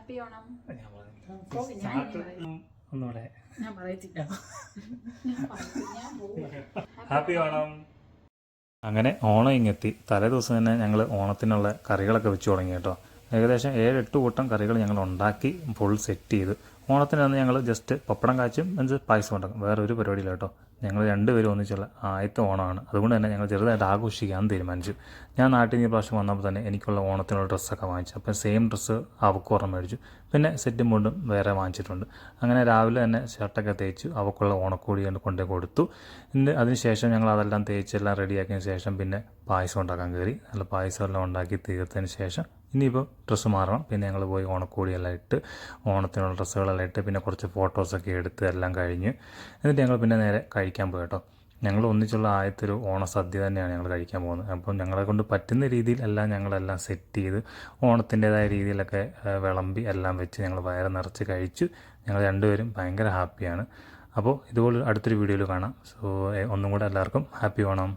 Happy Onam. ഒന്നുകൂടെ ഞാൻ പറയത്തില്ല. ഹാപ്പി ഓണം. അങ്ങനെ ഓണം ഇങ്ങെത്തി. തലേ ദിവസം തന്നെ ഞങ്ങൾ ഓണത്തിനുള്ള കറികളൊക്കെ വെച്ച് തുടങ്ങി കേട്ടോ. ഏകദേശം 7-8 കൂട്ടം കറികൾ ഞങ്ങൾ ഉണ്ടാക്കി ഫുൾ സെറ്റ് ചെയ്ത്. ഓണത്തിനന്ന് ഞങ്ങൾ ജസ്റ്റ് പപ്പടം കാച്ചും മീൻസ് പായസം ഉണ്ടാക്കും. വേറെ ഒരു പരിപാടിയില്ല കേട്ടോ. ഞങ്ങൾ രണ്ടുപേരും ഒന്നിച്ചുള്ള ആദ്യത്തെ ഓണമാണ്. അതുകൊണ്ട് തന്നെ ഞങ്ങൾ ചെറുതായിട്ട് ആഘോഷിക്കാൻ തീരുമാനിച്ചു. ഞാൻ നാട്ടിൽ നിന്ന് പ്രാവശ്യം വന്നപ്പോൾ തന്നെ എനിക്കുള്ള ഓണത്തിനുള്ള ഡ്രസ്സൊക്കെ വാങ്ങിച്ചു. അപ്പം സെയിം ഡ്രസ്സ് അവൾക്ക് ഓർമ്മ മേടിച്ചു. പിന്നെ സെറ്റും മുണ്ടും വേറെ വാങ്ങിച്ചിട്ടുണ്ട്. അങ്ങനെ രാവിലെ തന്നെ ഷർട്ടൊക്കെ തേച്ചു അവൾക്കുള്ള ഓണക്കോടി കൊണ്ടു കൊടുത്തു. അതിനുശേഷം ഞങ്ങൾ അതെല്ലാം തേച്ചെല്ലാം റെഡിയാക്കിയതിന് ശേഷം പിന്നെ പായസം ഉണ്ടാക്കാൻ കയറി. നല്ല പായസം എല്ലാം ഉണ്ടാക്കി തീർത്തതിന് ശേഷം ഇനിയിപ്പോൾ ഡ്രസ്സ് മാറണം. പിന്നെ ഞങ്ങൾ പോയി ഓണക്കോടിയെല്ലാം ഇട്ട് ഓണത്തിനുള്ള ഡ്രസ്സുകളെല്ലാം ഇട്ട് പിന്നെ കുറച്ച് ഫോട്ടോസൊക്കെ എടുത്ത് എല്ലാം കഴിഞ്ഞ് എന്നിട്ട് ഞങ്ങൾ പിന്നെ നേരെ കഴിക്കാൻ പോയി കേട്ടോ. ഞങ്ങൾ ഒന്നിച്ചുള്ള ആദ്യത്തെ ഒരു ഓണസദ്യ തന്നെയാണ് ഞങ്ങൾ കഴിക്കാൻ പോകുന്നത്. അപ്പം ഞങ്ങളെ കൊണ്ട് പറ്റുന്ന രീതിയിൽ എല്ലാം ഞങ്ങളെല്ലാം സെറ്റ് ചെയ്ത് ഓണത്തിൻ്റേതായ രീതിയിലൊക്കെ വിളമ്പി എല്ലാം വെച്ച് ഞങ്ങൾ വയറ് നിറച്ച് കഴിച്ചു. ഞങ്ങൾ രണ്ടുപേരും ഭയങ്കര ഹാപ്പിയാണ്. അപ്പോൾ ഇതുപോലെ അടുത്തൊരു വീഡിയോയിൽ കാണാം. സോ ഒന്നും കൂടെ എല്ലാവർക്കും ഹാപ്പി ഓണം.